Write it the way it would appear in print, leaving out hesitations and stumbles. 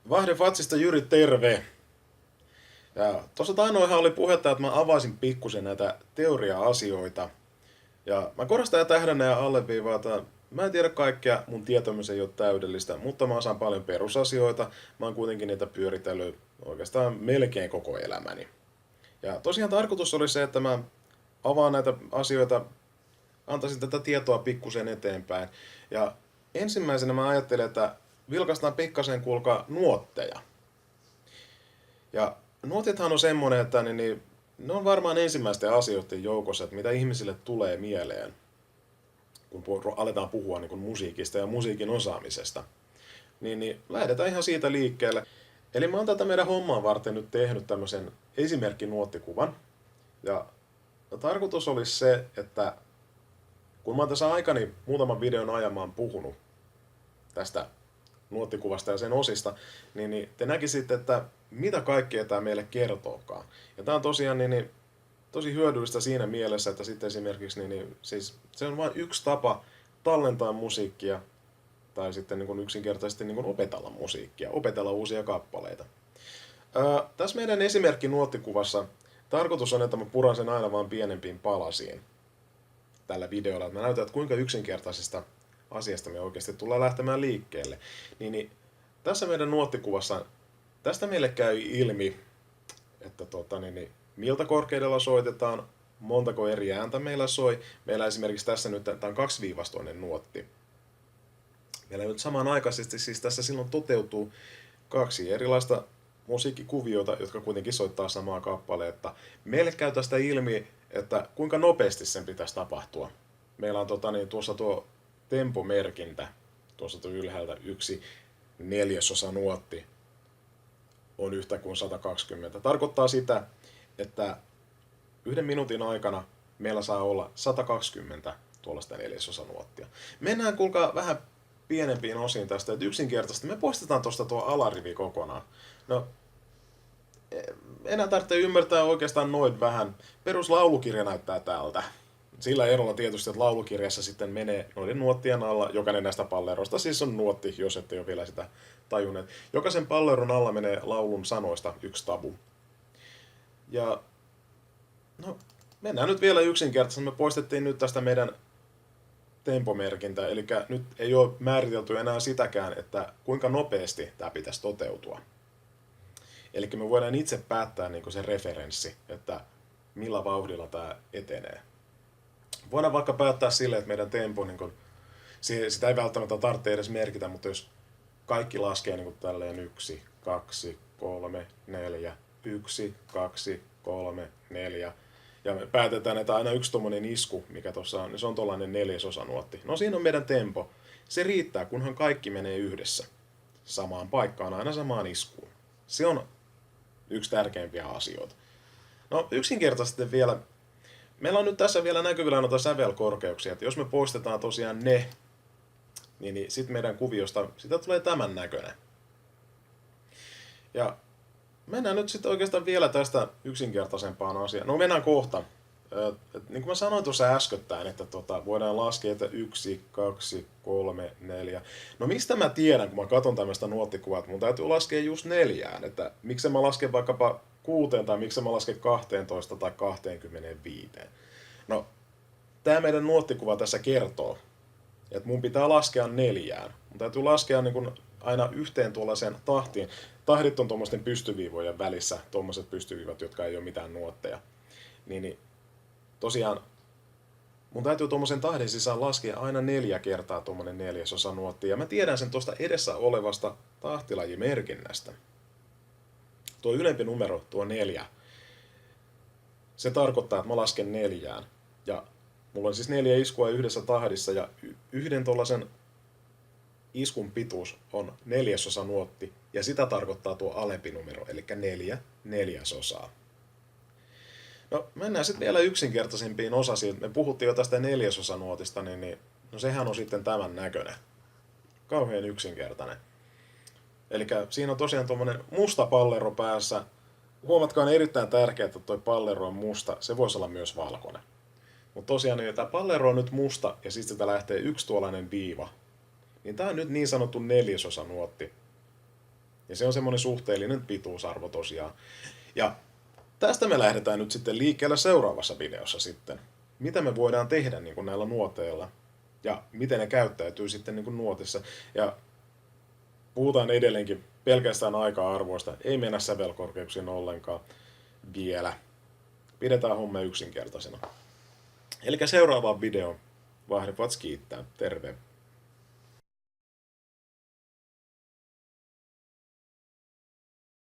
Vahde Fatsista Jyri, terve! Ja tuossa taannoinhan oli puhetta, että mä avasin pikkusen näitä teoria-asioita. Ja mä korostan ja tähdennän ja alleviivaan, että mä en tiedä kaikkea, mun tietämys ei ole täydellistä, mutta mä osaan paljon perusasioita. Mä oon kuitenkin niitä pyöritellyt oikeastaan melkein koko elämäni. Ja tosiaan tarkoitus oli se, että mä avaan näitä asioita, antaisin tätä tietoa pikkusen eteenpäin. Ja ensimmäisenä mä ajattelin, että vilkaistaan pikkasen kuulkaa nuotteja. Ja nuotithan on semmonen, että ne on varmaan ensimmäisten asioiden joukossa, että mitä ihmisille tulee mieleen, kun aletaan puhua niin kuin musiikista ja musiikin osaamisesta. Niin lähdetään ihan siitä liikkeelle. Eli mä oon tätä meidän hommaa varten nyt tehnyt tämmöisen esimerkkinuottikuvan. Ja tarkoitus olisi se, että kun mä oon tässä aikani muutaman videon ajan mä oon puhunut tästä nuottikuvasta ja sen osista, niin te näkisitte, että mitä kaikkea tämä meille kertookaan. Ja tämä on tosiaan tosi hyödyllistä siinä mielessä, että sitten esimerkiksi siis se on vain yksi tapa tallentaa musiikkia tai sitten yksinkertaisesti opetella musiikkia, opetella uusia kappaleita. Tässä meidän esimerkki nuottikuvassa tarkoitus on, että mä puran sen aina vaan pienempiin palasiin tällä videolla. Että mä näytän, että kuinka yksinkertaisesta asiasta me oikeasti tullaan lähtemään liikkeelle. Tässä meidän nuottikuvassa tästä meille käy ilmi, että miltä korkeudella soitetaan, montako eri ääntä meillä soi. Meillä esimerkiksi tässä nyt tämä on kaksiviivastoinen nuotti. Meillä nyt samanaikaisesti siis tässä silloin toteutuu kaksi erilaista musiikkikuviota, jotka kuitenkin soittaa samaa kappaletta. Meille käy tästä ilmi, että kuinka nopeasti sen pitäisi tapahtua. Meillä on tuossa tuo tempomerkintä, tuossa tuo ylhäältä 1/4 nuotti on yhtä kuin 120. Tarkoittaa sitä, että 1 minuutin aikana meillä saa olla 120 tuollaista 1/4 nuottia. Mennään kuulkaa vähän pienempiin osiin tästä, että yksinkertaisesti me poistetaan tuosta tuo alarivi kokonaan. No, enää tarvitse ymmärtää oikeastaan noin vähän. Peruslaulukirja näyttää tältä. Sillä erolla tietysti, että laulukirjassa sitten menee noiden nuottien alla, jokainen näistä palleroista siis on nuotti, jos ette ole vielä sitä tajunneet. Jokaisen palleron alla menee laulun sanoista yksi tabu. Ja no, mennään nyt vielä yksinkertaisesti. Me poistettiin nyt tästä meidän tempomerkintä, eli nyt ei ole määritelty enää sitäkään, että kuinka nopeasti tämä pitäisi toteutua. Eli me voidaan itse päättää se referenssi, että millä vauhdilla tämä etenee. Voidaan vaikka päättää sille, että meidän tempo, sitä ei välttämättä tarvitse edes merkitä, mutta jos kaikki laskee tälleen 1, 2, 3, 4, 1, 2, 3, 4, ja me päätetään, että aina yksi tommonen isku, mikä tuossa on, niin se on tuollainen 1/4 nuotti. No siinä on meidän tempo. Se riittää, kunhan kaikki menee yhdessä samaan paikkaan, aina samaan iskuun. Se on yksi tärkeimpiä asioita. No yksinkertaisesti vielä, meillä on nyt tässä vielä näkyvillä noita sävelkorkeuksia, että jos me poistetaan tosiaan ne, niin sitten meidän kuviosta, sitä tulee tämän näköinen. Ja mennään nyt sitten oikeastaan vielä tästä yksinkertaisempaan asiaan. No mennään kohta. Niin kuin mä sanoin tuossa äskettäin, että voidaan laskea, että 1, 2, 3, 4. No mistä mä tiedän, kun mä katson tämmöistä nuottikuvaa, että mun täytyy laskea just 4, että miksi mä lasken vaikkapa 6 tai miksi mä lasken 12 tai 25. No, tää meidän nuottikuva tässä kertoo, että mun pitää laskea 4. Mun täytyy laskea aina yhteen tuollaiseen tahtiin. Tahdit on tuommoisten pystyviivojen välissä, tuommoiset pystyviivat, jotka ei ole mitään nuotteja. Tosiaan mun täytyy tuommoisen tahdin sisään laskea aina 4 kertaa tuommoinen 1/4 nuotti. Ja mä tiedän sen tuosta edessä olevasta tahtilajimerkinnästä. Tuo ylempi numero, tuo 4, se tarkoittaa, että mä lasken 4. Ja mulla on siis 4 iskua yhdessä tahdissa ja yhden tuollaisen iskun pituus on 1/4 nuotti, ja sitä tarkoittaa tuo alempi numero, eli 4/4. No mennään sitten vielä yksinkertaisempiin osasiin. Me puhuttiin jo tästä 1/4 nuotista, no sehän on sitten tämän näköinen. Kauhean yksinkertainen. Eli siinä on tosiaan tuommoinen musta pallero päässä. Huomatkaa, on erittäin tärkeää, että tuo pallero on musta. Se voisi olla myös valkoinen. Mutta tosiaan tämä pallero on nyt musta, ja sitten sitä lähtee yksi tuollainen viiva. Niin tää on nyt niin sanottu 1/4 nuotti. Ja se on semmoinen suhteellinen pituusarvo tosiaan. Ja tästä me lähdetään nyt sitten liikkeelle seuraavassa videossa sitten. Mitä me voidaan tehdä niin kuin näillä nuoteilla ja miten ne käyttäytyy sitten niin kuin nuotissa. Ja puhutaan edelleenkin pelkästään aika-arvoista, ei mennä sävelkorkeuksiin ollenkaan vielä. Pidetään homma yksinkertaisena. Eli seuraavaan videoon. Vaihdevat kiittää. Terve!